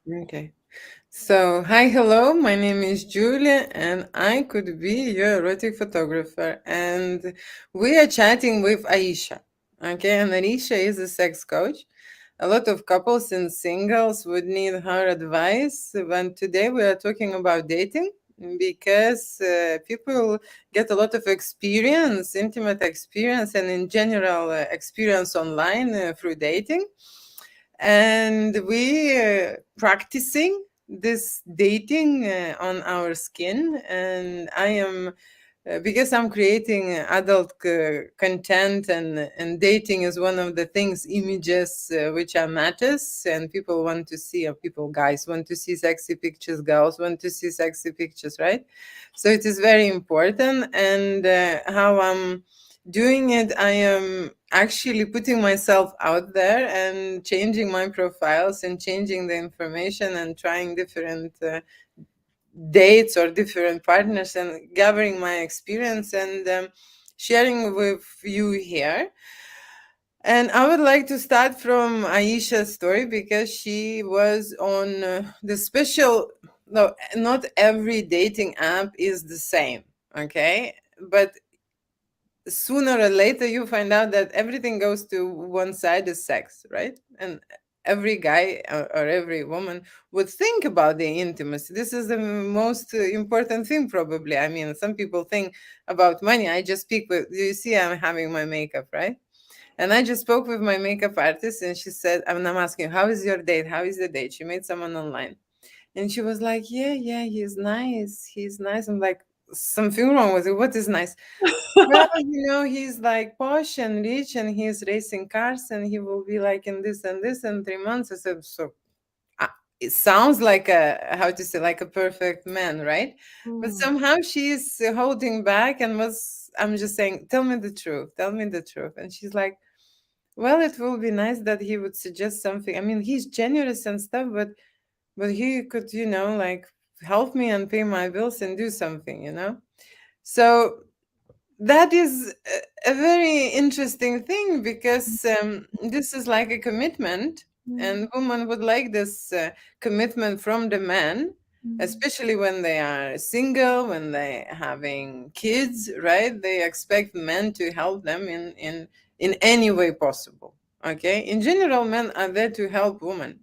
Okay. So, hi, hello. My name is Julia, and I could be your erotic photographer. And we are chatting with Aisha. Okay, and Aisha is a sex coach. A lot of couples and singles would need her advice. And today we are talking about dating because people get a lot of experience, intimate experience, and in general experience online through dating, and we practicing this dating on our skin. And I am because I'm creating adult content, and dating is one of the things, images which are matters, and people want to see, or people, guys want to see sexy pictures, girls want to see sexy pictures, right? So it is very important. And how I'm doing it, I am actually putting myself out there and changing my profiles and changing the information and trying different dates or different partners and gathering my experience and sharing with you here. And I would like to start from Aisha's story because she was on the special. No, not every dating app is the same. Okay, but sooner or later you find out that everything goes to one side is sex, right? And every guy or every woman would think about the intimacy. This is the most important thing, probably. I mean, some people think about money. I just speak with, you see, I'm having my makeup, right? And I just spoke with my makeup artist, and she said, I'm asking, how is your date? How is the date? She made someone online. And she was like, yeah, yeah, he's nice. He's nice. I'm like, something wrong with it. What is nice? Well, he's like posh and rich, and he's racing cars, and he will be like in this and this in 3 months. I said, so uh, it sounds like a, how to say, like a perfect man, right? But Mm. somehow she's holding back and I'm just saying, tell me the truth, tell me the truth. And she's like, well, it will be nice that he would suggest something. I mean, he's generous and stuff, but he could, like help me and pay my bills and do something. So that is a very interesting thing because this is like a commitment, Mm. and women would like this commitment from the man, Mm. especially when they are single, when they having kids, right? They expect men to help them in any way possible. Okay, in general, men are there to help women.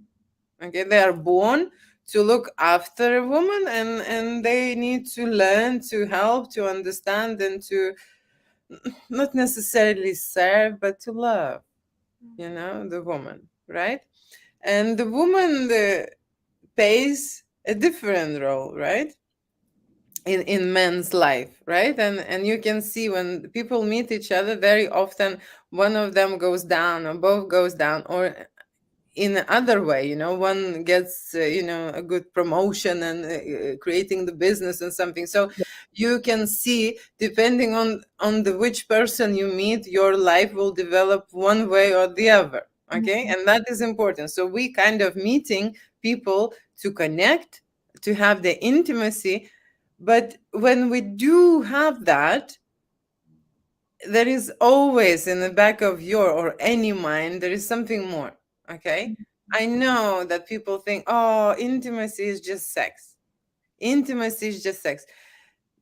Okay, they are born to look after a woman, and they need to learn to help, to understand, and to not necessarily serve, but to love, the woman, right? And the woman plays a different role, right? In men's life, right? And you can see when people meet each other, very often one of them goes down or both goes down, or in the other way, one gets a good promotion and creating the business and something. So you can see, depending on the which person you meet, your life will develop one way or the other. Okay, Mm. and that is important. So we kind of meeting people to connect, to have the intimacy. But when we do have that, there is always in the back of your or any mind, there is something more. Okay, I know that people think, oh, intimacy is just sex. Intimacy is just sex.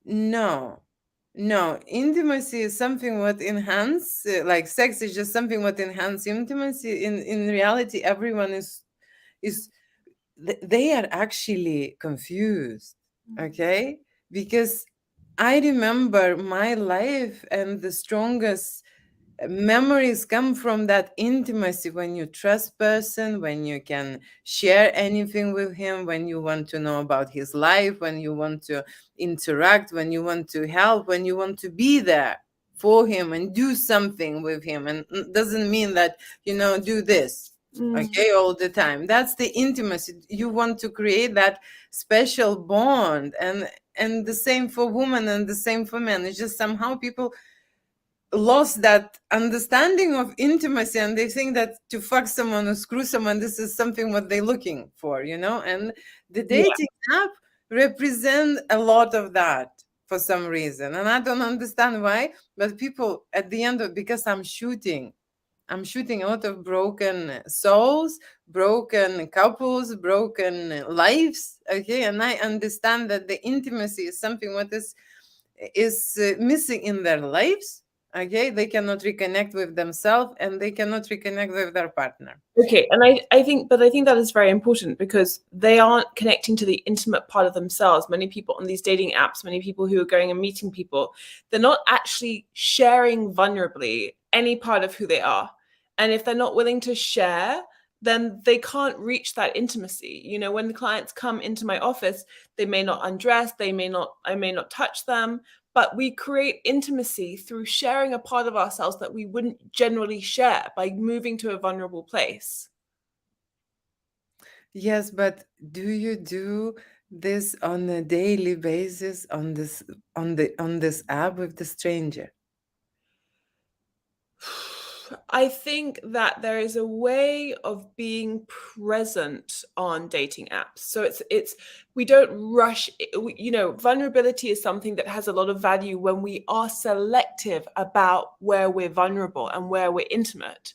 No, no, intimacy is something what enhance, like sex is just something what enhance intimacy. In reality, everyone is they are actually confused. Okay, because I remember my life, and the strongest memories come from that intimacy, when you trust person, when you can share anything with him, when you want to know about his life, when you want to interact, when you want to help, when you want to be there for him and do something with him. And doesn't mean that, do this, Mm. okay, all the time. That's the intimacy. You want to create that special bond. And the same for women and the same for men. It's just somehow people lost that understanding of intimacy, and they think that to fuck someone or screw someone, this is something what they're looking for, and the Yeah. dating app represent a lot of that for some reason, and I don't understand why. But people at the end of, because I'm shooting a lot of broken souls broken couples, broken lives. Okay, and I understand that the intimacy is something what is missing in their lives. Okay, they cannot reconnect with themselves and they cannot reconnect with their partner. Okay, and I think that is very important because they aren't connecting to the intimate part of themselves. Many people on these dating apps, many people who are going and meeting people, they're not actually sharing vulnerably any part of who they are. And if they're not willing to share, then they can't reach that intimacy. You know, when the clients come into my office, they may not undress, I may not touch them, but we create intimacy through sharing a part of ourselves that we wouldn't generally share by moving to a vulnerable place. Yes, but do you do this on a daily basis on this app with the stranger? I think that there is a way of being present on dating apps. So it's we don't rush. You know, vulnerability is something that has a lot of value when we are selective about where we're vulnerable and where we're intimate.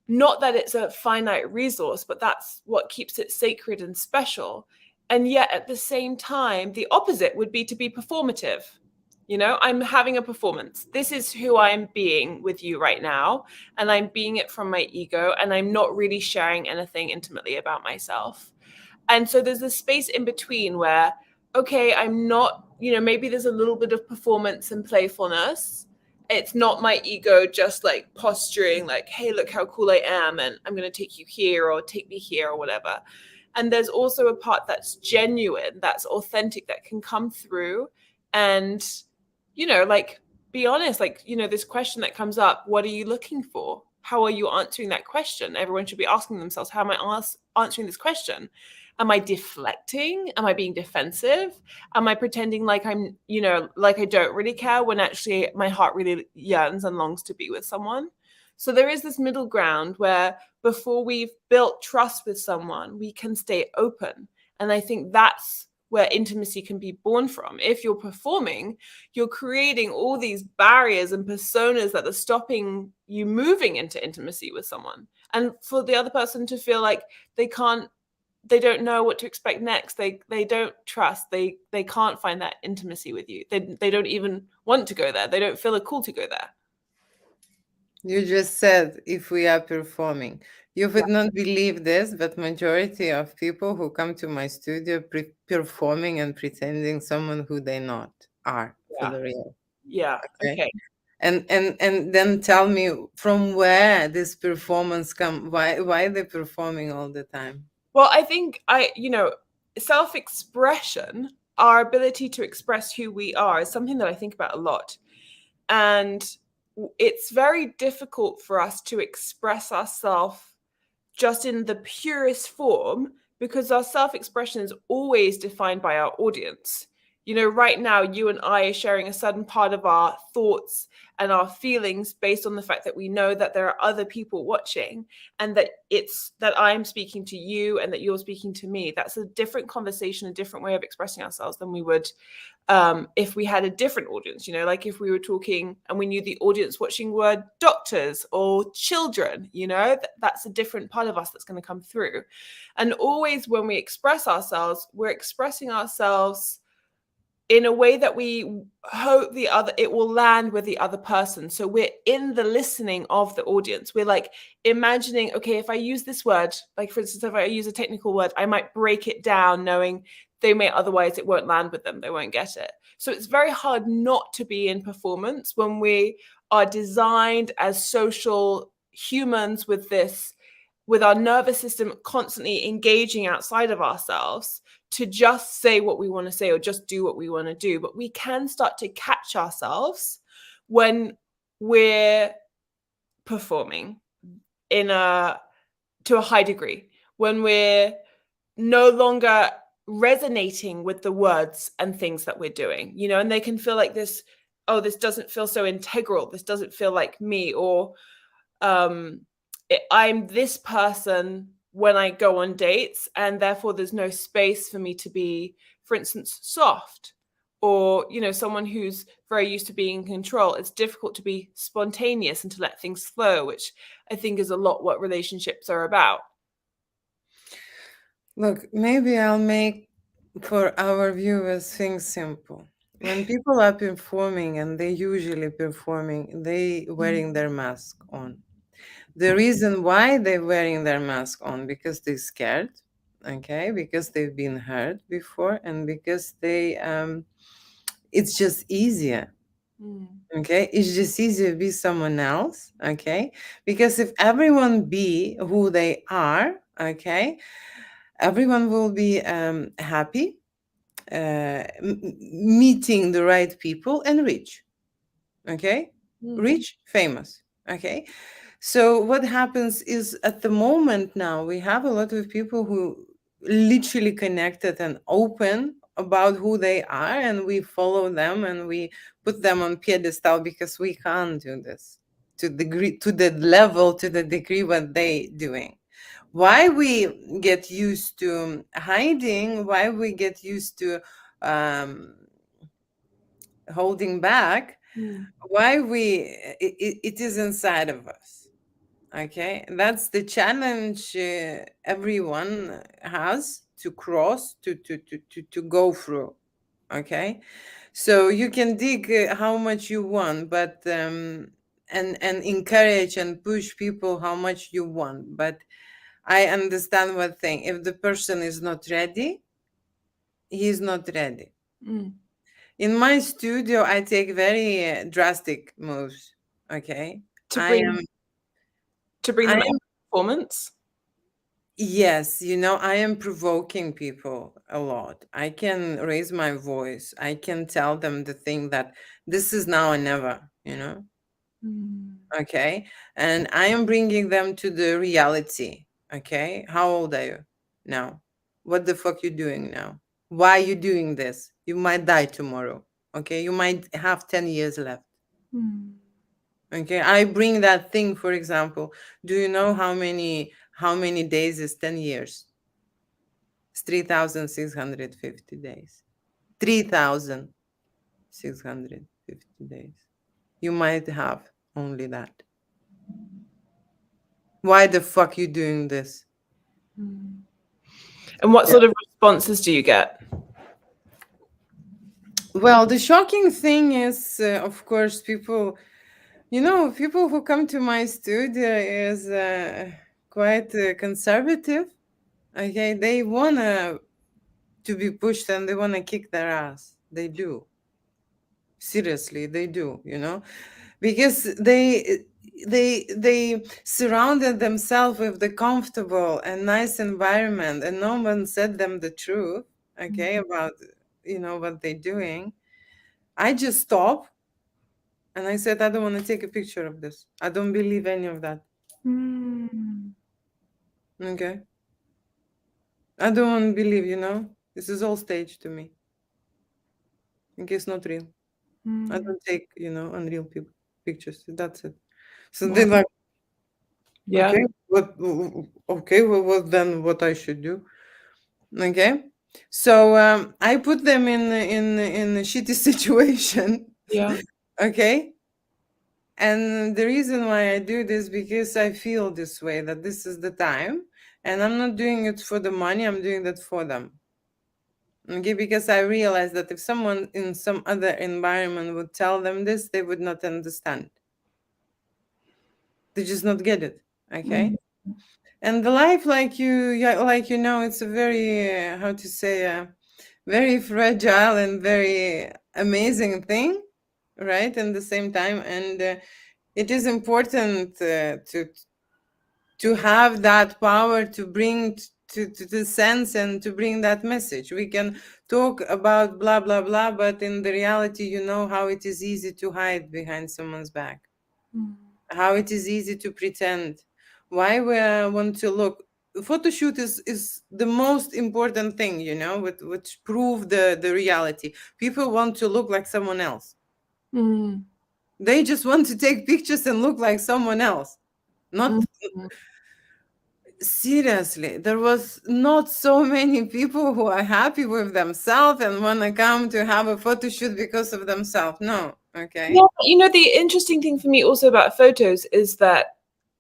Not that it's a finite resource, but that's what keeps it sacred and special. And yet at the same time, the opposite would be to be performative. You know, I'm having a performance. This is who I'm being with you right now. And I'm being it from my ego. And I'm not really sharing anything intimately about myself. And so there's this space in between where, okay, I'm not, you know, maybe there's a little bit of performance and playfulness. It's not my ego just like posturing, like, hey, look how cool I am. And I'm going to take you here or take me here or whatever. And there's also a part that's genuine, that's authentic, that can come through and, you know, like, be honest, like, you know, this question that comes up, what are you looking for? How are you answering that question? Everyone should be asking themselves, how am I answering this question? Am I deflecting? Am I being defensive? Am I pretending like I'm, you know, like I don't really care when actually my heart really yearns and longs to be with someone? So there is this middle ground where before we've built trust with someone, we can stay open. And I think that's where intimacy can be born from. If you're performing, you're creating all these barriers and personas that are stopping you moving into intimacy with someone. And for the other person to feel like they don't know what to expect next. They don't trust. They can't find that intimacy with you. They don't even want to go there. They don't feel cool to go there. You just said if we are performing. You would not believe this, but majority of people who come to my studio performing and pretending someone who they not are for Yeah. the real. Yeah. Okay. Okay. And then tell me from where this performance come, why they're performing all the time. Well, I think self-expression, our ability to express who we are, is something that I think about a lot. And it's very difficult for us to express ourselves just in the purest form because our self-expression is always defined by our audience. You know, right now, you and I are sharing a certain part of our thoughts and our feelings based on the fact that we know that there are other people watching and that it's that I'm speaking to you and that you're speaking to me. That's a different conversation, a different way of expressing ourselves than we would if we had a different audience, you know, like if we were talking and we knew the audience watching were doctors or children, you know, that's a different part of us that's going to come through. And always when we express ourselves, we're expressing ourselves in a way that we hope it will land with the other person. So we're in the listening of the audience. We're like imagining, okay, if I use this word, like for instance, if I use a technical word, I might break it down knowing otherwise it won't land with them. They won't get it. So it's very hard not to be in performance when we are designed as social humans with our nervous system constantly engaging outside of ourselves to just say what we want to say or just do what we want to do. But we can start to catch ourselves when we're performing to a high degree, when we're no longer resonating with the words and things that we're doing, you know, and they can feel like this doesn't feel so integral. This doesn't feel like me, or I'm this person when I go on dates, and therefore there's no space for me to be, for instance, soft, or, you know, someone who's very used to being in control. It's difficult to be spontaneous and to let things flow, which I think is a lot what relationships are about. Look, maybe I'll make for our viewers things simple. When people are performing, and they usually performing, they wearing their mask on. The reason why they're wearing their mask on, because they're scared, okay, because they've been hurt before, and because it's just easier. Okay, it's just easier to be someone else. Okay, because if everyone be who they are, okay, everyone will be happy, meeting the right people, and rich. Okay, rich, famous. Okay, so what happens is, at the moment now, we have a lot of people who literally connected and open about who they are, and we follow them and we put them on pedestal, because we can't do this to the level, to the degree what they doing. Why we get used to hiding, why we get used to um, holding back, why it is inside of us. Okay, that's the challenge everyone has to cross, to go through. Okay, so you can dig how much you want, but and encourage and push people how much you want, but I understand one thing: if the person is not ready, he's not ready. In my studio, I take very drastic moves. Okay, To I bring am. to bring I them out am. of performance. Yes, I am provoking people a lot. I can raise my voice. I can tell them the thing that this is now or never. Okay. And I am bringing them to the reality. Okay. How old are you now? What the fuck you doing now? Why you doing this? You might die tomorrow. Okay. You might have 10 years left. Okay. I bring that thing, for example. Do you know how many days is 10 years? It's 3,650 days. 3,650 days. You might have only that. Why the fuck you doing this? And what Yeah. sort of responses do you get? Well, the shocking thing is, of course, people who come to my studio is quite conservative. Okay, they wanna to be pushed, and they wanna kick their ass. They do. Seriously, they do. Because they surrounded themselves with the comfortable and nice environment, and no one said them the truth, okay, about what they're doing. I just stopped, and I said, I don't want to take a picture of this. I don't believe any of that. Okay, I don't want to believe. This is all staged to me. Okay, it's not real. I don't take unreal pictures. That's it. So they're like, Yeah. okay, what then? What I should do? Okay, so I put them in a shitty situation. Yeah. Okay, and the reason why I do this, because I feel this way, that this is the time, and I'm not doing it for the money. I'm doing that for them. Okay, because I realize that if someone in some other environment would tell them this, they would not understand. They just not get it. Okay. And the life, like it's a very how to say, very fragile and very amazing thing, right? In the same time, and it is important to have that power to bring to the sense, and to bring that message. We can talk about blah blah blah, but in the reality, how it is easy to hide behind someone's back, how it is easy to pretend, why we want to look. Photo shoot is the most important thing, which prove the reality. People want to look like someone else. They just want to take pictures and look like someone else. Not seriously, there was not so many people who are happy with themselves and want to come to have a photo shoot because of themselves. No. Okay. Yeah, the interesting thing for me also about photos is that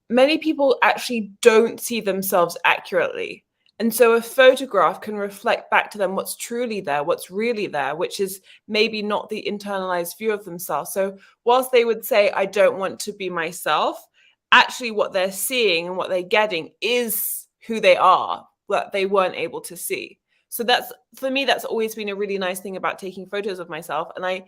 many people actually don't see themselves accurately. And so a photograph can reflect back to them what's truly there, what's really there, which is maybe not the internalized view of themselves. So whilst they would say, I don't want to be myself, actually what they're seeing and what they're getting is who they are, that they weren't able to see. So that's, for me, that's always been a really nice thing about taking photos of myself. And I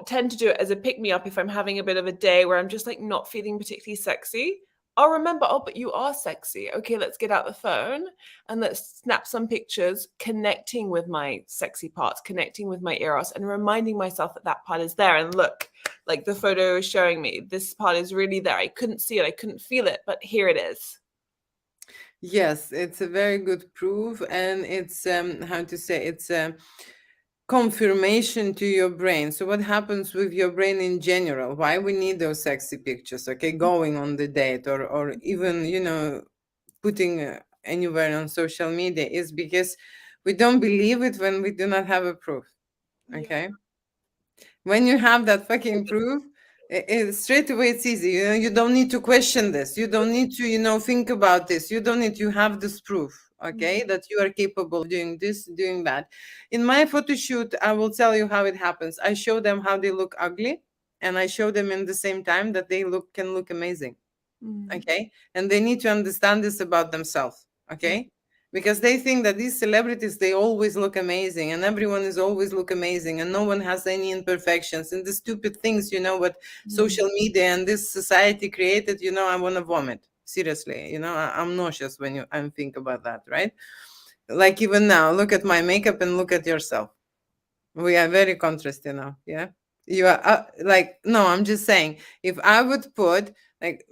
tend to do it as a pick me up if I'm having a bit of a day where I'm just like not feeling particularly sexy. I'll remember, oh, but you are sexy. Okay, let's get out the phone and let's snap some pictures, connecting with my sexy parts, connecting with my eros, and reminding myself that that part is there. And look, like the photo is showing me, this part is really there. I couldn't see it, I couldn't feel it, but here it is. Yes, it's a very good proof, and it's how to say, it's a confirmation to your brain. So what happens with your brain in general? Why we need those sexy pictures? Okay, going on the date, or even, you know, putting anywhere on social media, is because we don't believe it when we do not have a proof. Okay, when you have that fucking proof, straight away it's easy. You know, you don't need to question this. You don't need to, you know, think about this. You don't need. You have this proof. Okay, that you are capable of doing this, doing that. In my photo shoot, I will tell you how it happens. I show them how they look ugly, and I show them in the same time that they can look amazing. Okay, and they need to understand this about themselves. Okay, because they think that these celebrities, they always look amazing, and everyone is always look amazing, and no one has any imperfections, and the stupid things, you know, what social media and this society created, you know, I want to vomit, seriously. You know, I'm nauseous when I think about that, right? Like, even now, look at my makeup and look at yourself. We are very contrasty now. Yeah, you are like, no, I'm just saying, if I would put, like,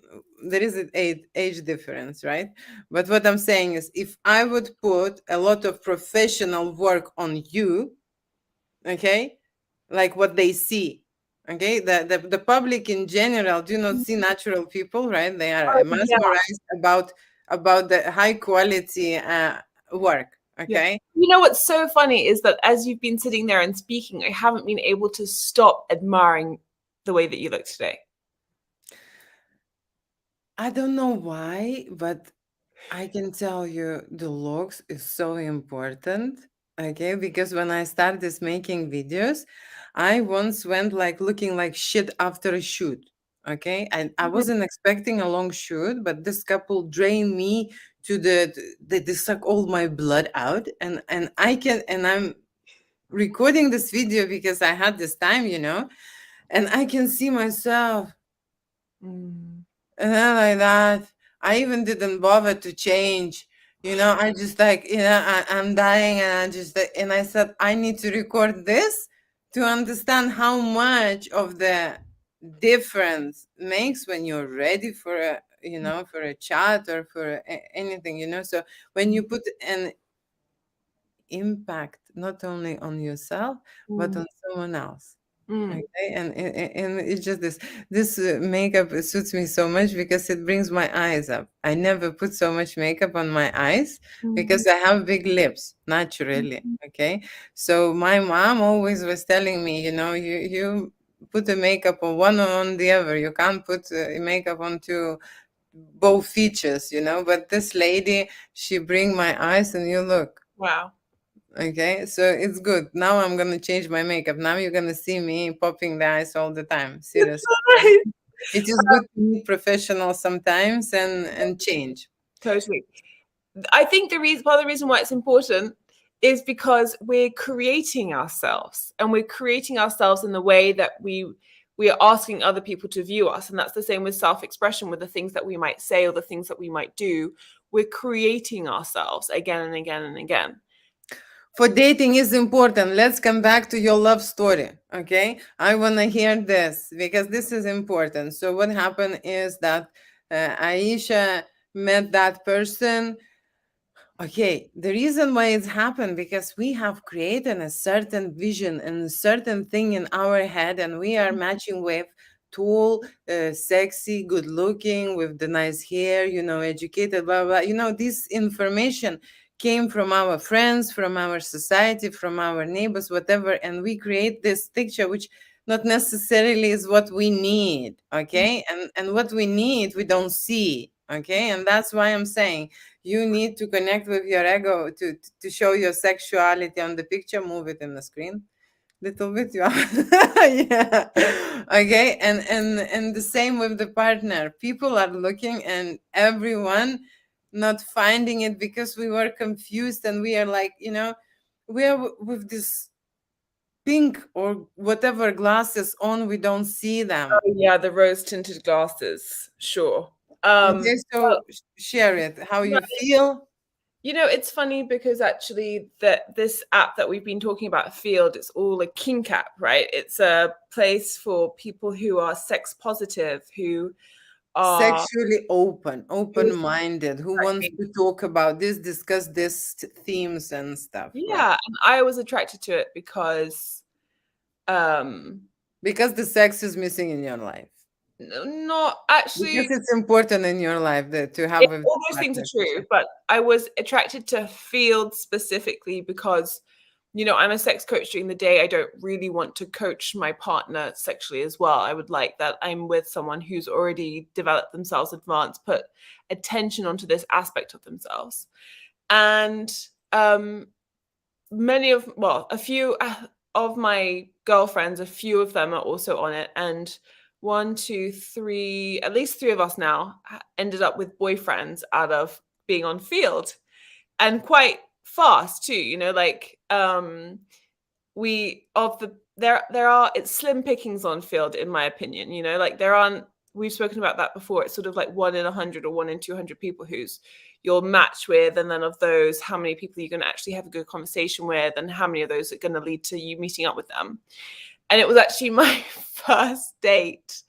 there is an age difference, right? But what I'm saying is, if I would put a lot of professional work on you, okay, like what they see, okay, the public in general do not see natural people, right? They are Oh, yeah. mesmerized about the high quality work. Yeah. Okay. You know what's so funny is that as you've been sitting there and speaking, I haven't been able to stop admiring the way that you look today. I don't know why, but I can tell you the looks is so important. Okay, because when I started making videos, I once went like looking like shit after a shoot. Okay, and I wasn't expecting a long shoot, but this couple drained me to they suck all my blood out, and I'm recording this video because I had this time, you know, and I can see myself. And then like that, I even didn't bother to change. You know, I just like, you know, I'm dying, and I just, and I said, I need to record this to understand how much of the difference makes when you're ready for a, you know, for a chat or for anything, you know. So when you put an impact not only on yourself, but on someone else. Okay, and it's just this makeup suits me so much because it brings my eyes up. I never put so much makeup on my eyes because I have big lips naturally. Okay, so my mom always was telling me, you know, you put the makeup on one or on the other. You can't put makeup onto both features, you know. But this lady, she bring my eyes, and you look. Wow. Okay, so it's good. Now I'm gonna change my makeup. Now you're gonna see me popping the eyes all the time. Seriously. It is good to meet professionals sometimes and change. Totally. I think part of the reason why it's important is because we're creating ourselves, and we're creating ourselves in the way that we are asking other people to view us. And that's the same with self-expression, with the things that we might say or the things that we might do. We're creating ourselves again and again and again. For dating is important. Let's come back to your love story. Okay, I want to hear this because this is important. So what happened is that Aisha met that person. Okay, the reason why it's happened because we have created a certain vision and a certain thing in our head, and we are matching with tall, sexy, good looking, with the nice hair, you know, educated, blah blah. You know, this information came from our friends, from our society, from our neighbors, whatever, and we create this picture which not necessarily is what we need. Okay, and what we need we don't see. Okay, and that's why I'm saying you need to connect with your ego to show your sexuality on the picture. Move it in the screen little bit. Yeah. Okay, and the same with the partner. People are looking and everyone not finding it because we were confused, and we are like, we are with this pink or whatever glasses on, we don't see them. Oh, yeah, the rose tinted glasses. Sure. Okay, Well, so share it, how no, you feel. it's funny because actually that this app that we've been talking about, Field, it's all a kink app, right? It's a place for people who are sex positive, who are Sexually open-minded, who wants to talk about this, discuss this themes and stuff, right? yeah, and I was attracted to it because um Because the sex is missing in your life. not actually. Because it's important in your life to have a All those things are partner. true, but I was attracted to Field specifically because, I'm a sex coach during the day. I don't really want to coach my partner sexually as well. I would like that I'm with someone who's already developed themselves advanced, put attention onto this aspect of themselves. And a few of my girlfriends, a few of them are also on it. And one, two, three, at least three of us now ended up with boyfriends out of being on Field, and quite fast too, it's slim pickings on Field, in my opinion. We've spoken about that before. It's sort of like 1 in 100 or 1 in 200 people who's you'll match with, and then of those, how many people you're going to actually have a good conversation with, and how many of those are going to lead to you meeting up with them. And it was actually my first date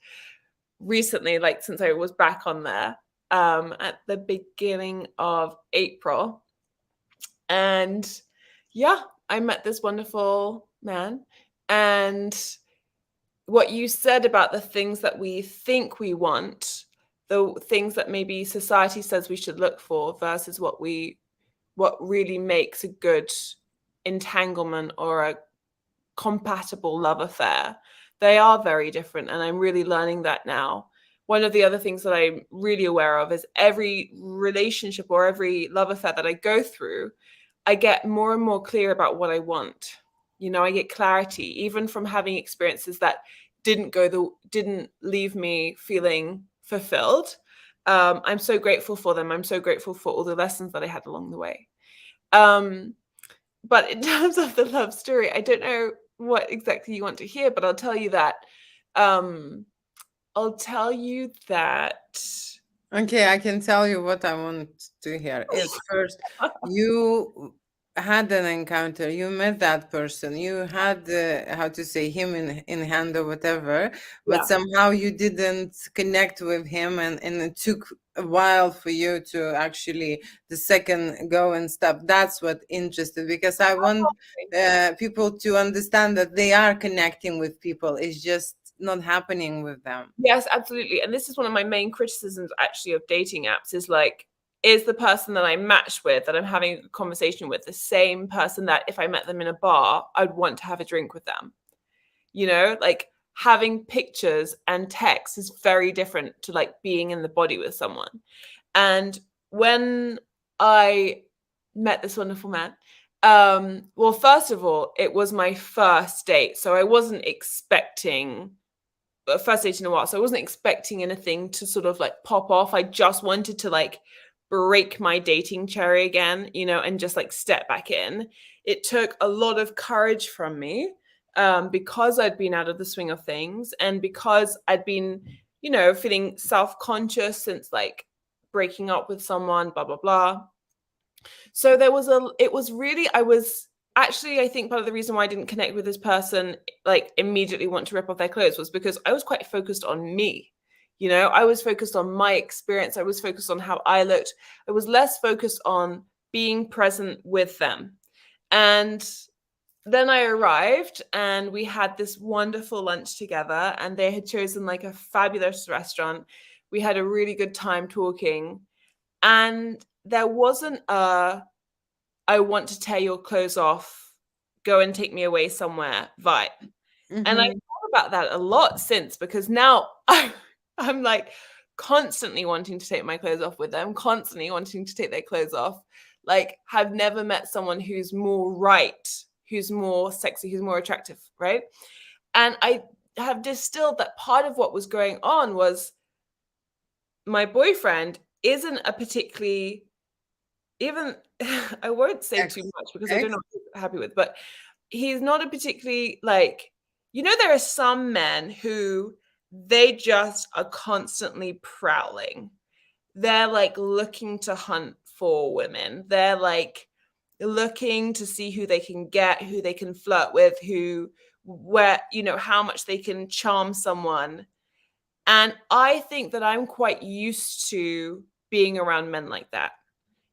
recently, like since I was back on there, at the beginning of April. And yeah, I met this wonderful man. And what you said about the things that we think we want, the things that maybe society says we should look for versus what really makes a good entanglement or a compatible love affair, they are very different. And I'm really learning that now. One of the other things that I'm really aware of is every relationship or every love affair that I go through, I get more and more clear about what I want. I get clarity, even from having experiences that didn't leave me feeling fulfilled. I'm so grateful for them. I'm so grateful for all the lessons that I had along the way. But in terms of the love story, I don't know what exactly you want to hear, but I'll tell you that. Okay, I can tell you what I want to hear is first, you had an encounter, you met that person, you had how to say, him in hand or whatever, but Yeah. somehow you didn't connect with him, and it took a while for you to actually the second go and stuff. That's what interested, because I want people to understand that they are connecting with people. It's just not happening with them. Yes, absolutely. And this is one of my main criticisms actually of dating apps, is like, is the person that I match with, that I'm having a conversation with, the same person that if I met them in a bar, I'd want to have a drink with them? Like having pictures and text is very different to like being in the body with someone. And when I met this wonderful man, well, first of all, it was my first date. So I wasn't expecting first date in a while. So I wasn't expecting anything to sort of like pop off. I just wanted to like break my dating cherry again, and just like step back in. It took a lot of courage from me, because I'd been out of the swing of things, and because I'd been, feeling self-conscious since like breaking up with someone, blah, blah, blah. So I think part of the reason why I didn't connect with this person, like immediately want to rip off their clothes, was because I was quite focused on me. I was focused on my experience. I was focused on how I looked. I was less focused on being present with them. And then I arrived and we had this wonderful lunch together, and they had chosen like a fabulous restaurant. We had a really good time talking, and there wasn't I want to tear your clothes off, go and take me away somewhere vibe. And I thought about that a lot since, because now I'm like, constantly wanting to take my clothes off with them, constantly wanting to take their clothes off. Like, have never met someone who's more right, who's more sexy, who's more attractive, right? And I have distilled that part of what was going on was my boyfriend isn't a particularly, even I won't say X. too much because I don't X. know what I'm happy with, but he's not a particularly, like, there are some men who they just are constantly prowling. They're like looking to hunt for women. They're like looking to see who they can get, who they can flirt with, how much they can charm someone. And I think that I'm quite used to being around men like that.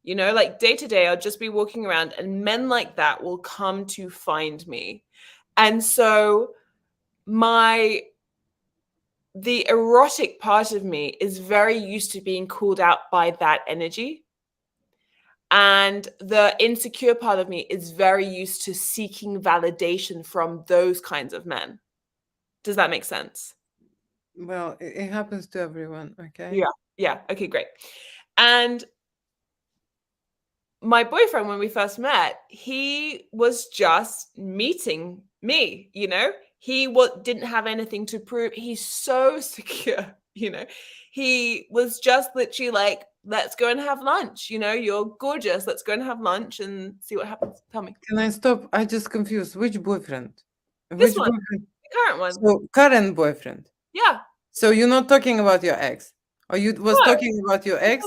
Like day to day, I'll just be walking around and men like that will come to find me. And so the erotic part of me is very used to being called out by that energy. And the insecure part of me is very used to seeking validation from those kinds of men. Does that make sense? Well, it happens to everyone, okay? Yeah. Yeah. Okay, great. And my boyfriend, when we first met, he was just meeting me, he didn't have anything to prove. He's so secure, he was just literally like, let's go and have lunch, you're gorgeous, let's go and have lunch and see what happens. Tell me. Can I stop? I just confused. Which boyfriend? This Which one, boyfriend? the current one. So current boyfriend. Yeah. So you're not talking about your ex, or you was No, talking about your ex?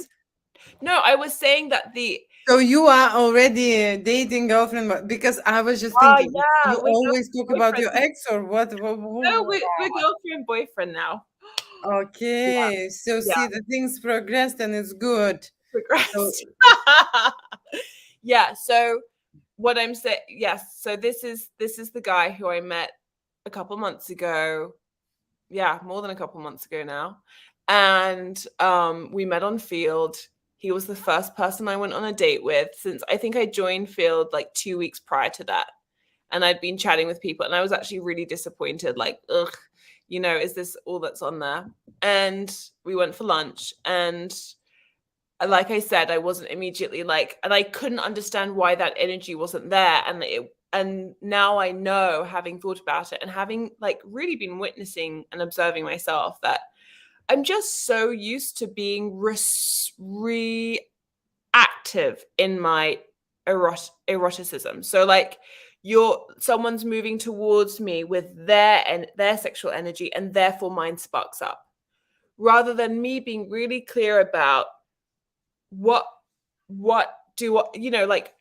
no, I was saying that So you are already dating girlfriend, because I was just thinking, yeah, you we're always talk about boyfriend. your ex or what? No, we're girlfriend boyfriend now. Okay, so Yeah. see, the things progressed and it's good. So Progressed. Yeah, so what I'm saying, yes, so this is the guy who I met a couple months ago. Yeah, more than a couple months ago now. And we met on Field. He was the first person I went on a date with, since I think I joined Field like 2 weeks prior to that. And I'd been chatting with people and I was actually really disappointed, like, ugh, is this all that's on there? And we went for lunch, and like I said, I wasn't immediately like, and I couldn't understand why that energy wasn't there. And now I know, having thought about it and having like really been witnessing and observing myself, that I'm just so used to being reactive in my eroticism. So like, someone's moving towards me with their sexual energy, and therefore mine sparks up, rather than me being really clear about what do like,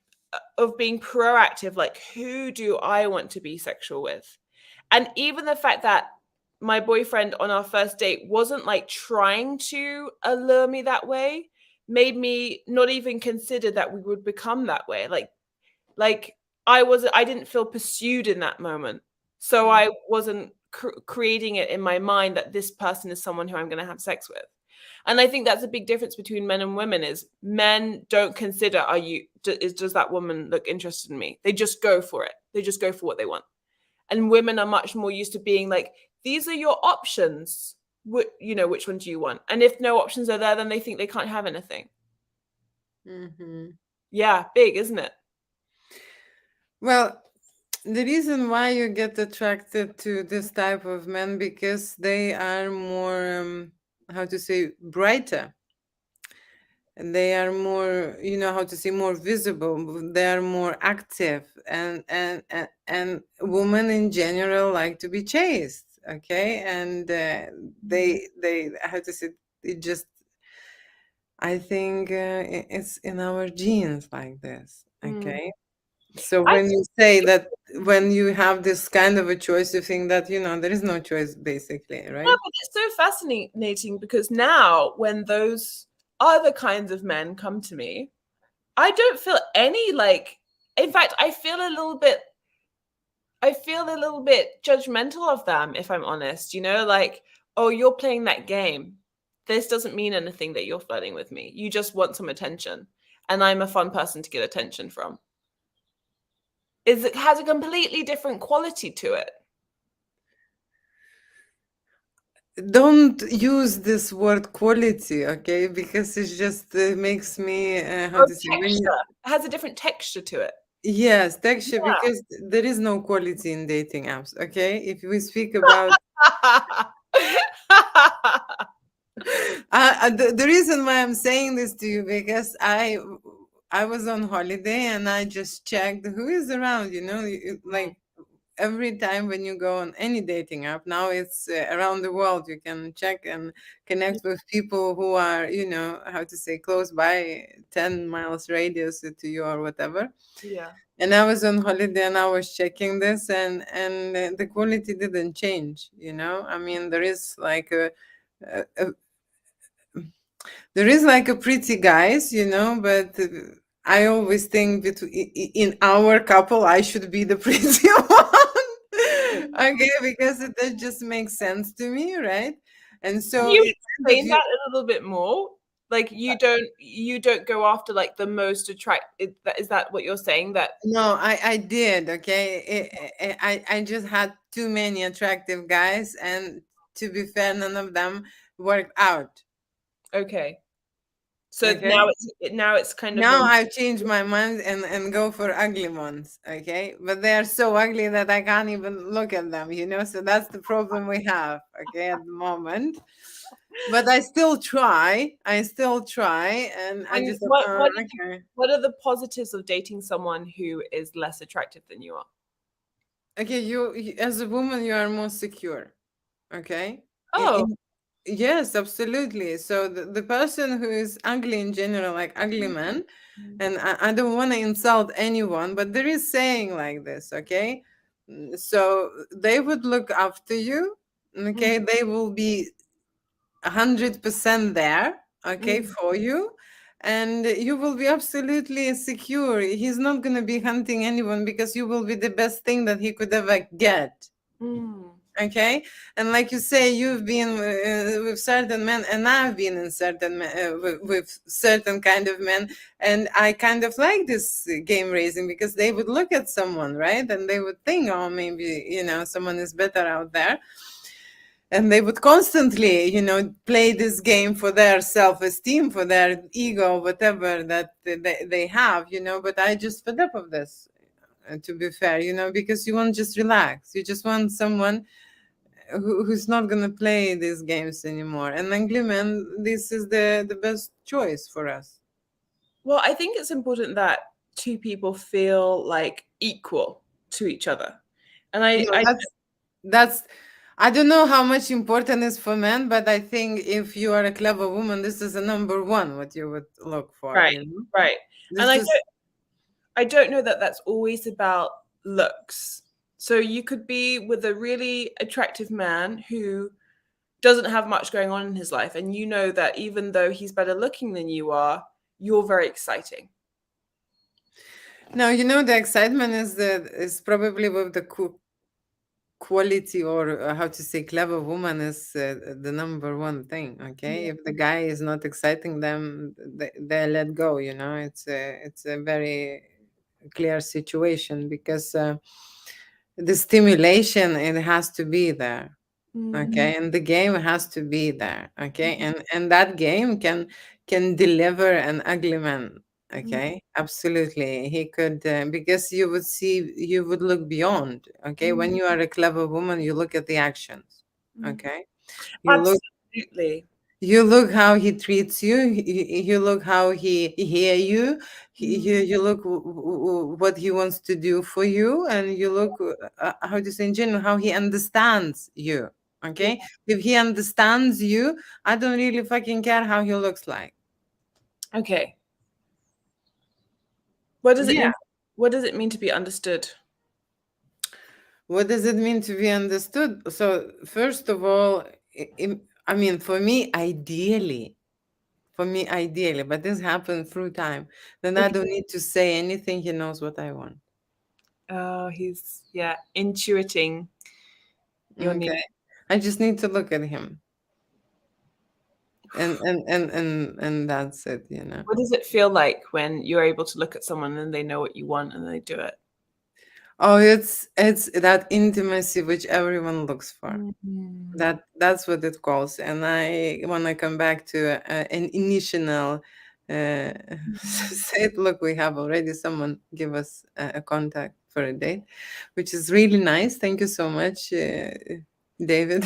of being proactive, like, who do I want to be sexual with? And even the fact that my boyfriend on our first date wasn't like trying to allure me that way made me not even consider that we would become that way. Like I didn't feel pursued in that moment, so I wasn't creating it in my mind that this person is someone who I'm going to have sex with. And I think that's a big difference between men and women, is men don't consider, does that woman look interested in me? They just go for it. They just go for what they want. And women are much more used to being like, these are your options. Which one do you want? And if no options are there, then they think they can't have anything. Yeah, big, isn't it? Well, the reason why you get attracted to this type of men, because they are more, how to say, brighter. And they are more, how to say, more visible. They are more active, and women in general like to be chased. Okay, and they how to say, it just, I think it's in our genes like this. Okay. So when you say that, when you have this kind of a choice, you think that, there is no choice, basically, right? Yeah, but it's so fascinating, because now when those other kinds of men come to me, I don't feel any, like, in fact, I feel a little bit judgmental of them, if I'm honest, like, oh, you're playing that game. This doesn't mean anything that you're flirting with me. You just want some attention. And I'm a fun person to get attention from. It has a completely different quality to it. don't use this word quality, okay? Because it just makes me how Or to say when you, texture. It has a different texture to it. yes, texture, Yeah. because there is no quality in dating apps, okay? If we speak about the reason why I'm saying this to you, because I was on holiday and I just checked who is around, like every time when you go on any dating app now, it's around the world, you can check and Yeah. connect with people who are, how to say, close by, 10 miles radius to you or whatever. Yeah. And I was on holiday and I was checking this, and the quality didn't change, I mean, there is like a pretty guys, but I always think that in our couple, I should be the pretty one. Okay, because that just makes sense to me, right? And Can so you it kind of explain that a little bit more? Like you don't go after like the most attract is that what you're saying that no, I did. Okay, I just had too many attractive guys, and to be fair, none of them worked out. okay. So Okay. now it's kind of Now I've changed my mind and go for ugly ones, okay? But they are so ugly that I can't even look at them, So that's the problem we have, okay, at the moment. But I still try. I still try, and I and just okay. what are the positives of dating someone who is less attractive than you are? Okay, as a woman, you are more secure, okay? Oh. Yes, absolutely. So the person who is ugly in general, like ugly man, and I don't want to insult anyone, but there is saying like this, okay? So they would look after you, okay? Mhm, They will be 100% there, okay, mhm, for you, and you will be absolutely secure. He's not going to be hunting anyone because you will be the best thing that he could ever get. mm, Okay, and like you say, you've been with certain men, and I've been in with certain kind of men, and I kind of like this game raising because they would look at someone, right, and they would think, oh, maybe someone is better out there, and they would constantly play this game for their self-esteem, for their ego, whatever that they have, but I just fed up of this, to be fair, because you want to just relax, you just want someone who's not gonna play these games anymore. And Angry Man, this is the best choice for us. well, I think it's important that two people feel like equal to each other. And No, I that's I don't know how much important is for men, but I think if you are a clever woman, this is a number one what you would look for. right, right. And This is I don't know that that's always about looks. So you could be with a really attractive man who doesn't have much going on in his life, and you know that even though he's better looking than you are, you're very exciting. no, the excitement is probably with the quality, or how to say, clever woman is the number one thing. Okay, Yeah. if the guy is not exciting them, they let go. It's a very clear situation, because the stimulation, it has to be there. Mm, Okay, and the game has to be there. Okay, and that game can deliver an ugly man. mm, Okay, absolutely, he could, because you would look beyond. Okay, mm, when you are a clever woman, you look at the actions. mm. Okay, you look Absolutely. you look how he treats you. You look how he hear you. You look what he wants to do for you, and you look how to say in general how he understands you. Yeah. Okay, if he understands you, I don't really fucking care how he looks like. Okay. What does it Yeah. mean? What does it mean to be understood? What does it mean to be understood? So first of all, I mean, for me ideally, but this happens through time, then I Okay. don't need to say anything. He knows what I want. Oh, he's intuiting your need. Okay, I just need to look at him, and that's it. What does it feel like when you're able to look at someone and they know what you want and they do it? Oh, it's that intimacy which everyone looks for. Mm. That's what it calls. And I want to come back to an initial Mm. said, look, we have already someone give us a contact for a date, which is really nice. Thank you so much, David.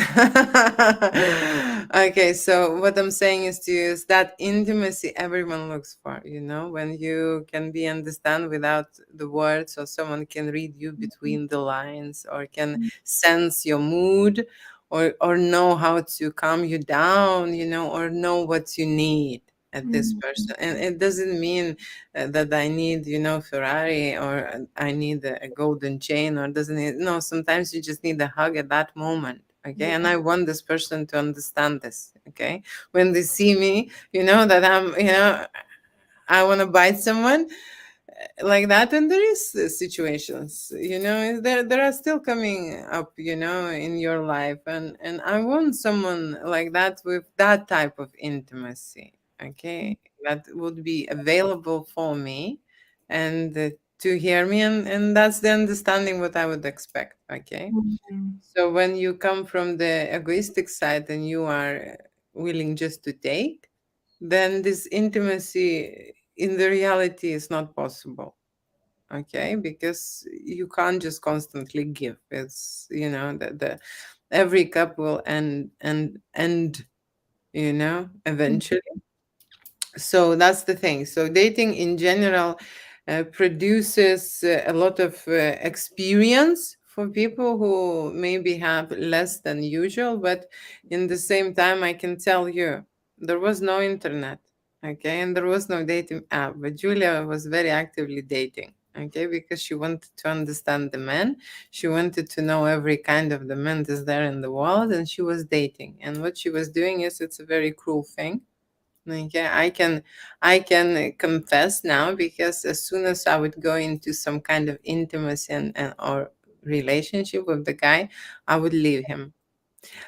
Okay, so what I'm saying is to use that intimacy everyone looks for, when you can be understand without the words, or someone can read you between the lines, or can sense your mood, or know how to calm you down, or know what you need at this Mm. person. And it doesn't mean that I need, Ferrari, or I need a golden chain, or doesn't need. No, sometimes you just need a hug at that moment. Okay, and Yeah. I want this person to understand this. Okay, when they see me, that I want to bite someone like that. And there is situations, there are still coming up, in your life, and I want someone like that, with that type of intimacy. Okay, that would be available for me, and to hear me, and that's the understanding what I would expect. Okay, Mm. so when you come from the egoistic side and you are willing just to take, then this intimacy in the reality is not possible. Okay, because you can't just constantly give. It's, the every cup will end, eventually. So that's the thing. So dating in general produces a lot of experience for people who maybe have less than usual. But in the same time, I can tell you, there was no internet. Okay, and there was no dating app, but Julia was very actively dating. Okay, because she wanted to understand the men, she wanted to know every kind of the men that's there in the world, and she was dating. And what she was doing is, it's a very cruel thing. Okay, I can confess now, because as soon as I would go into some kind of intimacy and or relationship with the guy, I would leave him.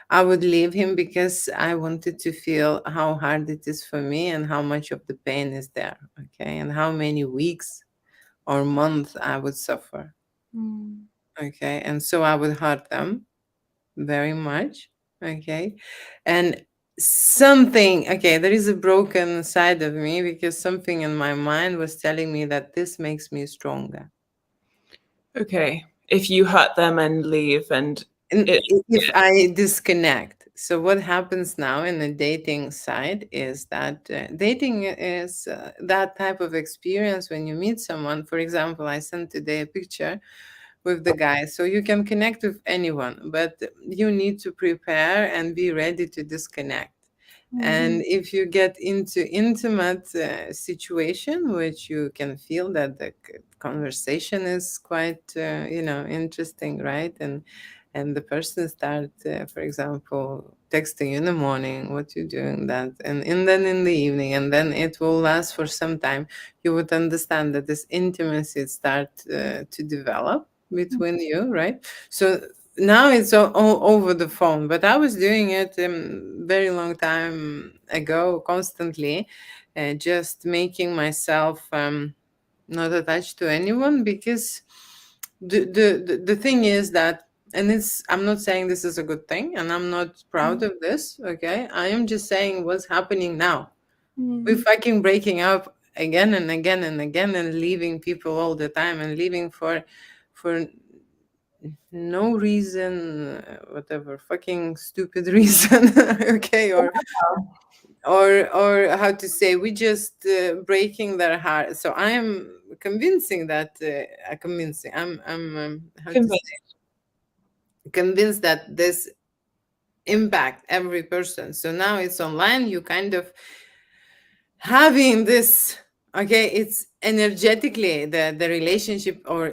I would leave him because I wanted to feel how hard it is for me, and how much of the pain is there. Okay, and how many weeks or months I would suffer. Mm. Okay, and so I would hurt them very much. Okay, and something, okay, there is a broken side of me, because something in my mind was telling me that this makes me stronger. Okay. If you hurt them and leave, and And it. if I disconnect, so what happens now in the dating side is that dating is that type of experience when you meet someone. For example, I sent today a picture with the guy, so you can connect with anyone, but you need to prepare and be ready to disconnect. And Mm. if you get into intimate situation, which you can feel that the conversation is quite interesting, right? And the person start, for example, texting you in the morning, what you doing, that, and then in the evening, and then it will last for some time. You would understand that this intimacy start to develop between you, right? So now it's all over the phone, but I was doing it very long time ago, constantly, just making myself not attached to anyone, because the thing is that, and it's, I'm not saying this is a good thing, and I'm not proud of this. Okay, I am just saying what's happening now. We're Mm. fucking breaking up again and again and again, and leaving people all the time, and leaving for no reason, whatever fucking stupid reason. Okay, or how to say, we just breaking their heart. So I am convincing that convincing, I'm how to say, Convinced. convinced that this impact every person. So now it's online, you kind of having this. Okay, it's energetically the relationship, or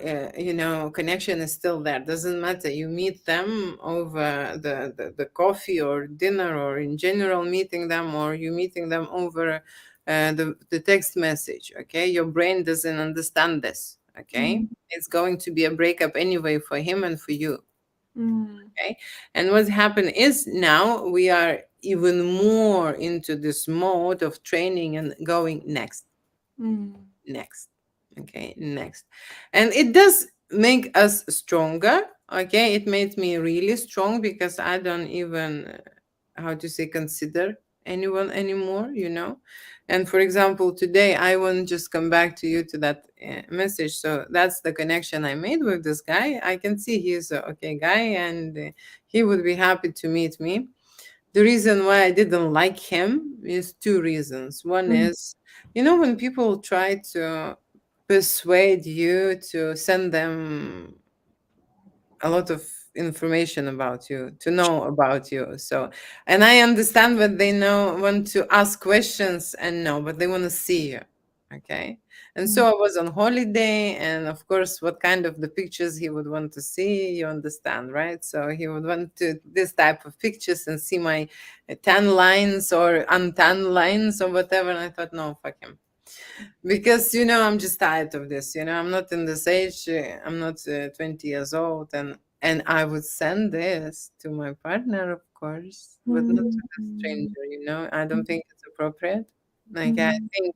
connection is still there. Doesn't matter, you meet them over the coffee or dinner, or in general meeting them, or you meeting them over the text message. Okay, your brain doesn't understand this. Okay, Mm. it's going to be a breakup anyway, for him and for you. Mm. Okay, and what's happened is, now we are even more into this mode of training and going next, Mm. next. Okay, next. And it does make us stronger. Okay, it made me really strong because I don't even how to say consider anyone anymore, you know. And for example, today I want to just come back to you to that message. So that's the connection I made with this guy. I can see he's a okay guy, and he would be happy to meet me. The reason why I didn't like him is two reasons. One Mhm. is, you know, when people try to persuade you to send them a lot of information about you, to know about you. So, and I understand that they know want to ask questions and know, but they want to see you. Okay. And so I was on holiday, and of course, what kind of the pictures he would want to see, you understand, right? So he would want to this type of pictures and see my tan lines or untan lines or whatever. And I thought, no, fuck him, because I'm just tired of this. I'm not in this age. I'm not 20 years old, and I would send this to my partner, of course, but not to a stranger. I don't think it's appropriate. Like Mhm.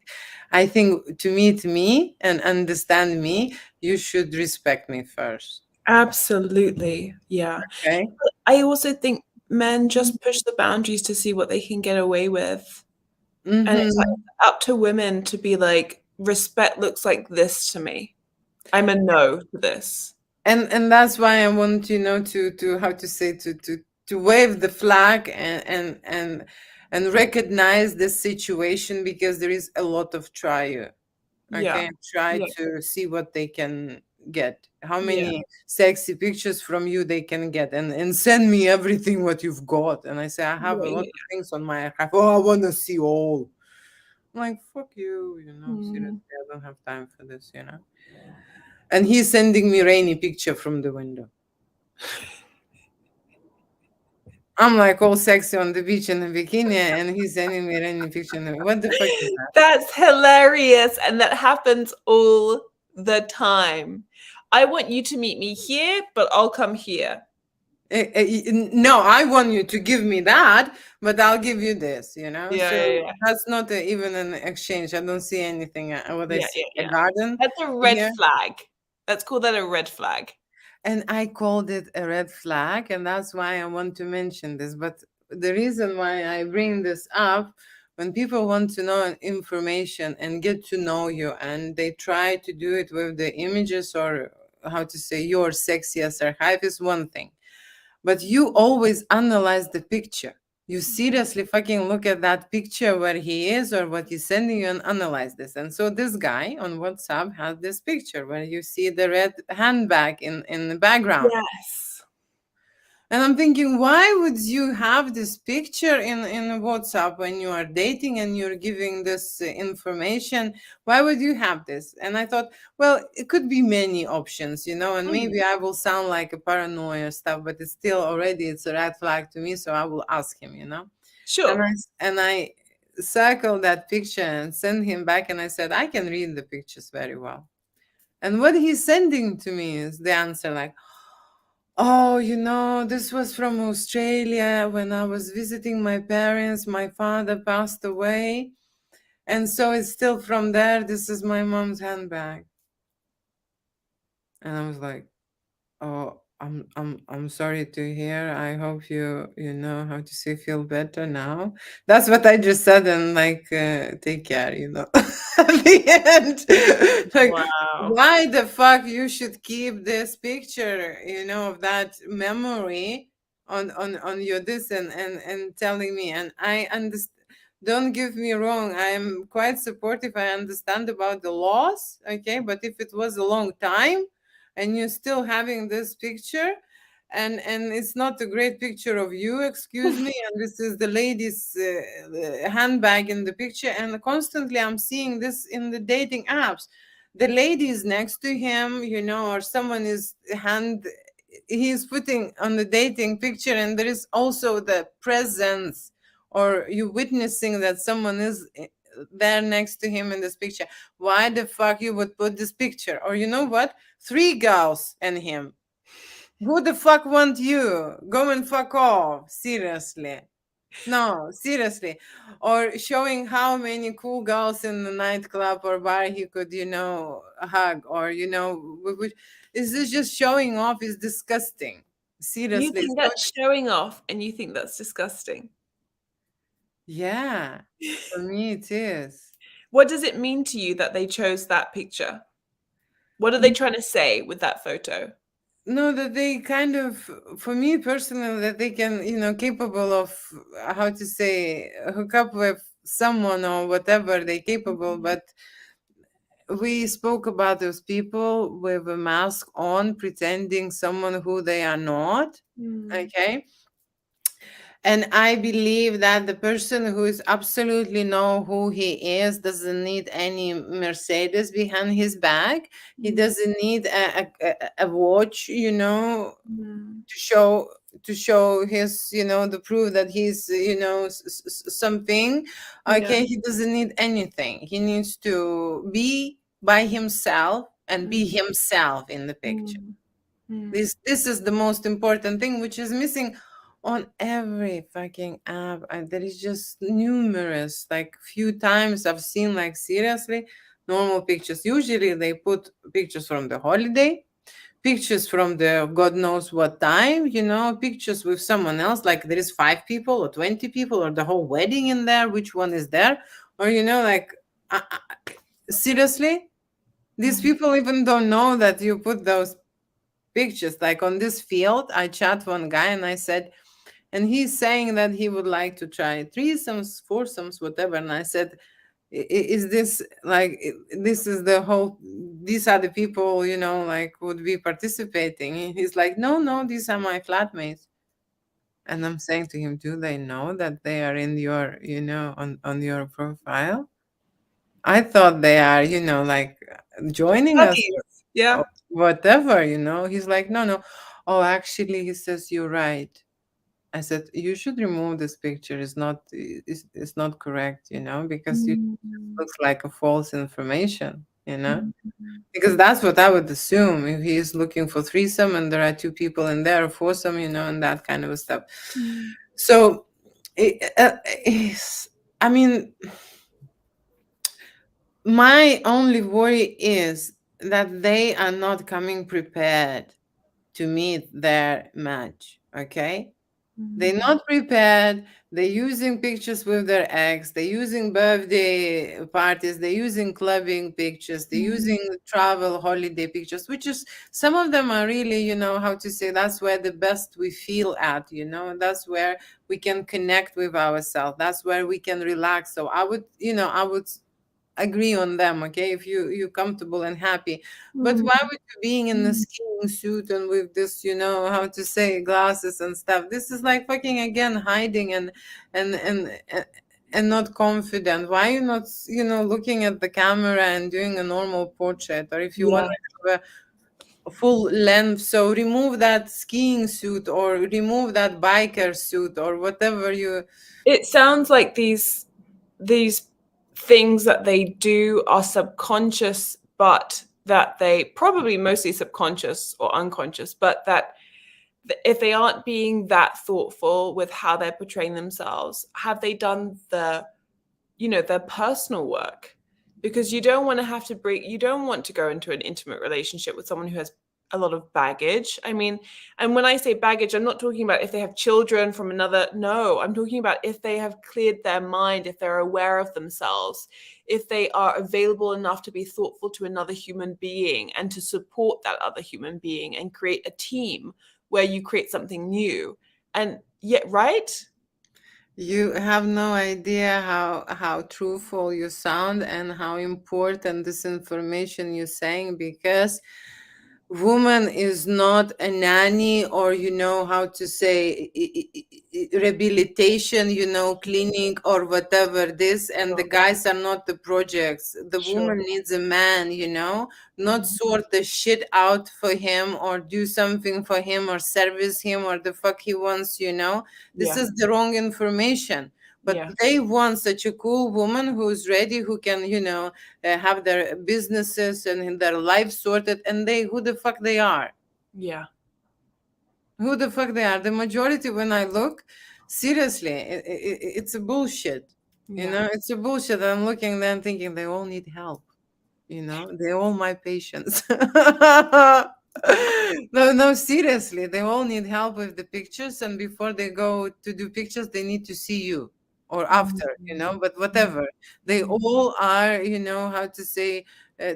I think to meet me and understand me, you should respect me first. Absolutely. Yeah. Okay. I also think men just push the boundaries to see what they can get away with. And it's like Mm-hmm. up to women to be like, respect looks like this to me. I'm a no to this. And that's why I want to how to say to wave the flag and recognize the situation, because there is a lot of trial. Yeah. Okay, try Yeah. to see what they can get, how Yeah. many sexy pictures from you they can get, and send me everything what you've got. And I say, I have a Yeah. lot Yeah. of things on my archive. Oh, I want to see all. I'm like, fuck you, seriously, Mm. I don't have time for this. And he's sending me rainy picture from the window. I'm like all sexy on the beach in a bikini, and he's sending me rainy picture. What the fuck is that? That's hilarious. And that happens all the time. I want you to meet me here, but I'll come here. No, I want you to give me that, but I'll give you this. Yeah. So Yeah. Yeah. that's not even an exchange. I don't see anything. What I Yeah. see Yeah. in the Yeah. garden That's a red here. flag. Let's call that a red flag. And I called it a red flag, and that's why I want to mention this. But the reason why I bring this up, when people want to know information and get to know you, and they try to do it with the images, or how to say your sexiest archive, is one thing. But you always analyze the picture. You seriously fucking look at that picture where he is or what he's sending you and analyze this. And so this guy on WhatsApp has this picture where you see the red handbag in the background. Yes. And I'm thinking, why would you have this picture in WhatsApp when you are dating and you're giving this information? Why would you have this? And I thought, well, it could be many options, and Mm. maybe I will sound like a paranoia stuff, but it's still already it's a red flag to me, so I will ask him. And Sure. I circled that picture and sent him back, and I said, I can read the pictures very well. And what he's sending to me is the answer like, oh, this was from Australia when I was visiting my parents. My father passed away. And so it's still from there. This is my mom's handbag. And I was like, oh, I'm sorry to hear. I hope you know how to say feel better now. That's what I just said, and like take care. At the end. Like, Wow. why the fuck you should keep this picture, of that memory on your this and telling me, and I understand. Don't give me wrong. I am quite supportive. I understand about the loss, okay? But if it was a long time and you're still having this picture, and it's not a great picture of you, excuse me, and this is the lady's handbag in the picture, and constantly I'm seeing this in the dating apps. The lady is next to him, or someone is hand he's putting on the dating picture, and there is also the presence, or you witnessing that someone is there next to him in this picture. Why the fuck you would put this picture? Or you know what, three girls and him. Who the fuck want you? Go and fuck off. Seriously. No, seriously. Or showing how many cool girls in the nightclub or bar he could, hug, or, is this just showing off? Is disgusting. You Seriously. think So, that's showing off and you think that's disgusting. yeah, for me it is. What does it mean to you that they chose that picture? What are they trying to say with that photo? No, that they kind of, for me personally, that they can, capable of, how to say, hook up with someone or whatever they capable. But we spoke about those people with a mask on, pretending someone who they are not. Mm, Okay. And I believe that the person who is absolutely know who he is doesn't need any Mercedes behind his back. He mm, doesn't need a watch, mm. to show his, the proof that he's, something. Yeah. Okay, he doesn't need anything. He needs to be by himself and be Mm, himself in the picture. mm, mm. This is the most important thing, which is missing on every fucking app. There is just numerous, like few times I've seen, like, seriously normal pictures. Usually they put pictures from the holiday, pictures from the god knows what time, pictures with someone else, like there is 5 people or 20 people or the whole wedding in there. Which one is there? Or, like, seriously, these Mm. people even don't know that you put those pictures. Like on this field, I chat one guy and I said, and he's saying that he would like to try threesomes, foursomes, whatever. And I said, Is this like, this is the whole, these are the people, like, would be participating?" And he's like, "No, no, these are my flatmates." And I'm saying to him, "Do they know that they are in your, on your profile? I thought they are, like, joining us Buddies. or Yeah. whatever." He's like, "No, no. Oh, actually," he says, "you're right." I said, "You should remove this picture. It's not correct, because it Mm, looks like a false information. mm, Because that's what I would assume if he's looking for threesome and there are 2 people in there, or foursome, and that kind of stuff. mm, So, I mean, my only worry is that they are not coming prepared to meet their match. Okay, they're mm, not prepared. They're using pictures with their ex. They're using birthday parties. They're using clubbing pictures. They're mm, using travel holiday pictures, which is, some of them are really, how to say, that's where the best we feel at, that's where we can connect with ourselves. That's where we can relax. So I would agree on them. Okay, if you're comfortable and happy. But mm, why would you being in the mm. skiing suit and with this, how to say, glasses and stuff? This is like fucking, again, hiding and and and and not confident. Why you not, looking at the camera and doing a normal portrait? Or if you want Yeah. to have a full length, so remove that skiing suit or remove that biker suit or whatever you. It sounds like these things that they do are subconscious, but that they probably mostly subconscious or unconscious, but that if they aren't being that thoughtful with how they're portraying themselves, have they done their personal work? Because you don't want to have to you don't want to go into an intimate relationship with someone who has a lot of baggage. I mean, and when I say baggage, I'm not talking about if they have children from another, no, I'm talking about if they have cleared their mind, if they're aware of themselves, if they are available enough to be thoughtful to another human being and to support that other human being and create a team where you create something new. And yet, right? You have no idea how truthful you sound and how important this information you're saying, because woman is not a nanny, or, how to say, rehabilitation, clinic or whatever this, and the Sure. guys are not the projects. The Sure. woman needs a man, not Mhm. sort the shit out for him or do something for him or service him or the fuck he wants. This Yeah. is the wrong information. But Yeah. they want such a cool woman who's ready, who can, have their businesses and their life sorted. And who the fuck they are? Yeah. Who the fuck they are? The majority, when I look, Seriously, it's a bullshit. Yeah. It's a bullshit. I'm looking there and thinking they all need help. They're all my patients. No, no, seriously, they all need help with the pictures, and before they go to do pictures, they need to see you or Mm, after, but mm, whatever. They mm. all are, how to say,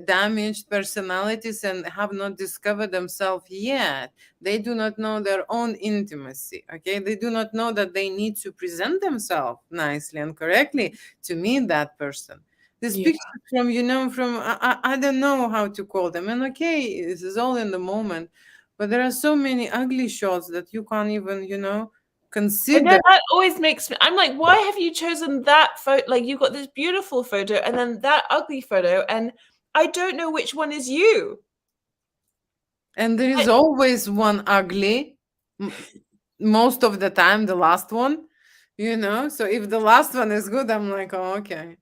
damaged personalities and have not discovered themselves yet. They do not know their own intimacy, okay? They do not know that they need to present themselves nicely and correctly to meet that person. This Yeah. picture from, from I don't know how to call them. And okay, this is all in the moment, but there are so many ugly shots that you can't even, I know consider. that always makes me. I'm like, why have you chosen that photo? Like, you've got this beautiful photo and then that ugly photo, and I don't know which one is you. And there I, is always one ugly, most of the time, the last one, So if the last one is good, I'm like, oh, okay.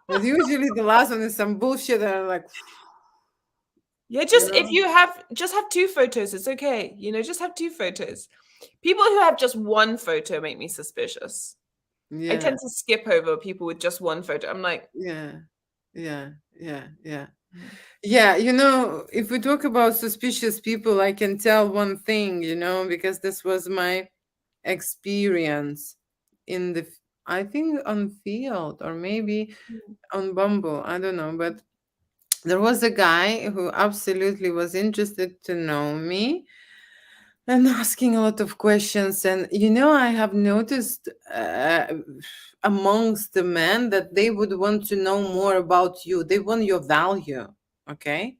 But usually the last one is some bullshit, and I'm like, yeah, you just if know, you have two photos, it's okay. Just have two photos. People who have just one photo make me suspicious. I yeah, tend to skip over people with just one photo. I'm like, yeah, yeah, yeah, yeah. mm, Yeah, if we talk about suspicious people, I can tell one thing, because this was my experience in I think on Field or maybe mm, on Bumble, I don't know, but there was a guy who absolutely was interested to know me and asking a lot of questions. And I have noticed amongst the men that they would want to know more about you. They want your value. Okay.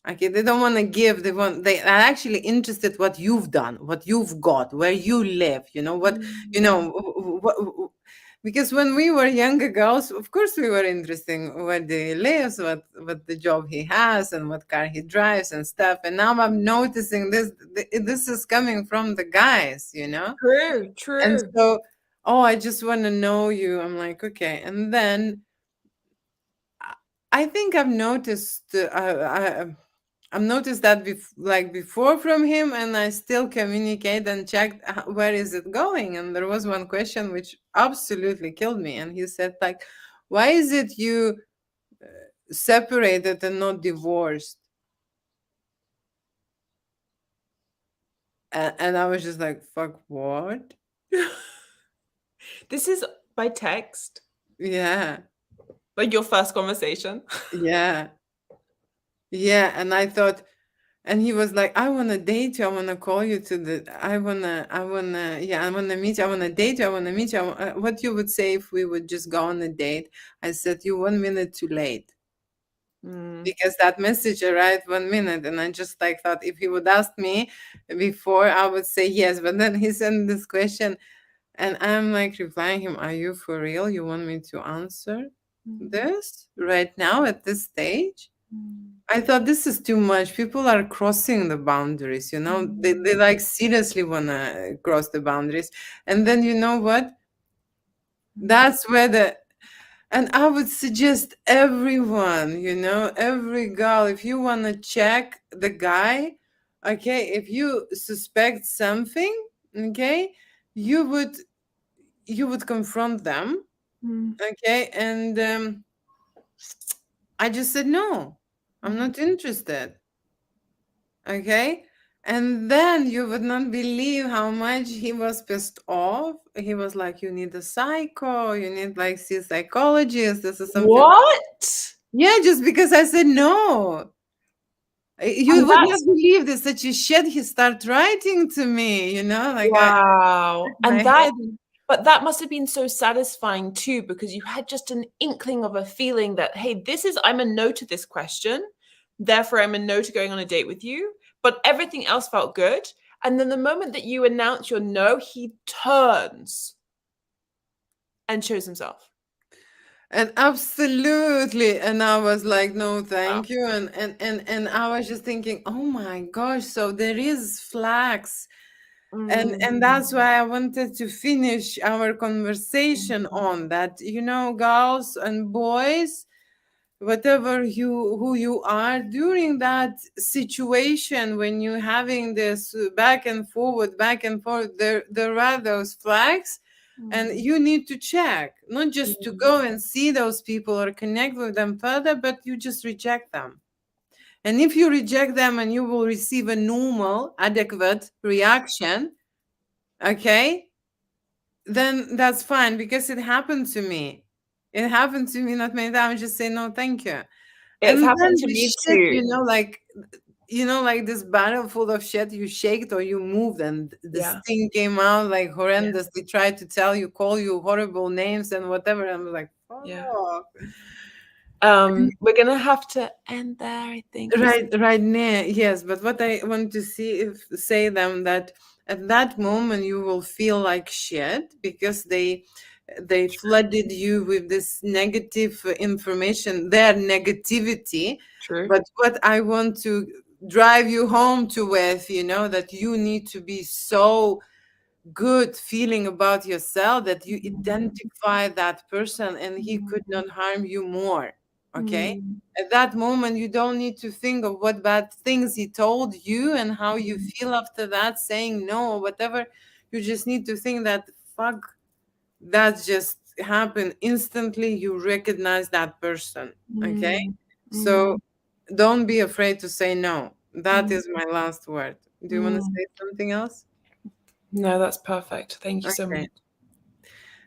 Okay, they don't want to give. They are actually interested what you've done, what you've got, where you live. mm, Because when we were younger girls, of course we were interested in where he lives, what the job he has, and what car he drives and stuff. And now I'm noticing this is coming from the guys. true, And true. so, oh, I just want to know you. I'm like, okay, and then I think I've noticed. I've noticed that like before from him, and I still communicate and checked where is it going. And there was one question which absolutely killed me, and he said like, "Why is it you separated and not divorced?" And I was just like, "Fuck what?" This is by text, Yeah, like your first conversation. yeah, yeah. And I thought, and he was like, I want to date you. I want to call you yeah, I want to meet you. I want to date you. I want to meet you. What you would say if we would just go on a date? I said, you 1 minute too late. Mm, Because that message arrived 1 minute. And I just like thought if he would ask me before, I would say yes. But then he sent this question and I'm like replying him, are you for real? You want me to answer mm, this right now at this stage? mm, I thought this is too much. People are crossing the boundaries, They mm, like seriously wanna cross the boundaries. And then you know what? mm, That's where and I would suggest everyone, every girl, if you wanna check the guy, okay, if you suspect something, okay, you would confront them, mm, okay, and I just said no, I'm mm. not interested. Okay. And then you would not believe how much he was pissed off. He was like, you need a psycho, you need like see a psychologist. This is something. What? Yeah, just because I said no. You And would not that's believe this such a shit he start writing to me, like I wow. my And that head. but that must have been so satisfying too, because you had just an inkling of a feeling that, hey, I'm a no to this question. Therefore, I'm a no to going on a date with you. But everything else felt good. And then the moment that you announce your no, he turns and shows himself. And absolutely. And I was like, no, Wow. thank you. And I was just thinking, oh my gosh, so there is flags. And that's Mm, why I wanted to finish our conversation mm, on that, girls and boys, whatever who you are during that situation when you're having this back and forward, there are those flags. And you need to check, not just to go and see those people or connect with them further, but you just reject them. And if you reject them and you will receive a normal, adequate reaction, okay, then that's fine, because it happened to me. It happened to me not many times. Just say no, thank you. It's And happened then to the me shit, too. like this barrel full of shit, you shaked or you moved, and the Yeah. sting came out like horrendous. They tried to call you horrible names and whatever. And I'm like, fuck Yeah. off. We're gonna have to end there, I think. Right now, yes. But what I want to say them that at that moment you will feel like shit, because they flooded you with this negative information, their negativity. True. But what I want to drive you home to with, that you need to be so good feeling about yourself that you identify that person and he could not harm you more. Okay, at that moment you don't need to think of what bad things he told you and how you feel after that, saying no or whatever. You just need to think that, fuck, that just happened instantly. You recognize that person. Okay, so don't be afraid to say no. That is my last word. Do you want to say something else? No, that's perfect. Thank you so Okay. much.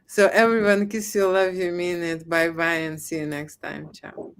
So everyone, kiss you, love you, mean it. Bye bye, and see you next time. Ciao.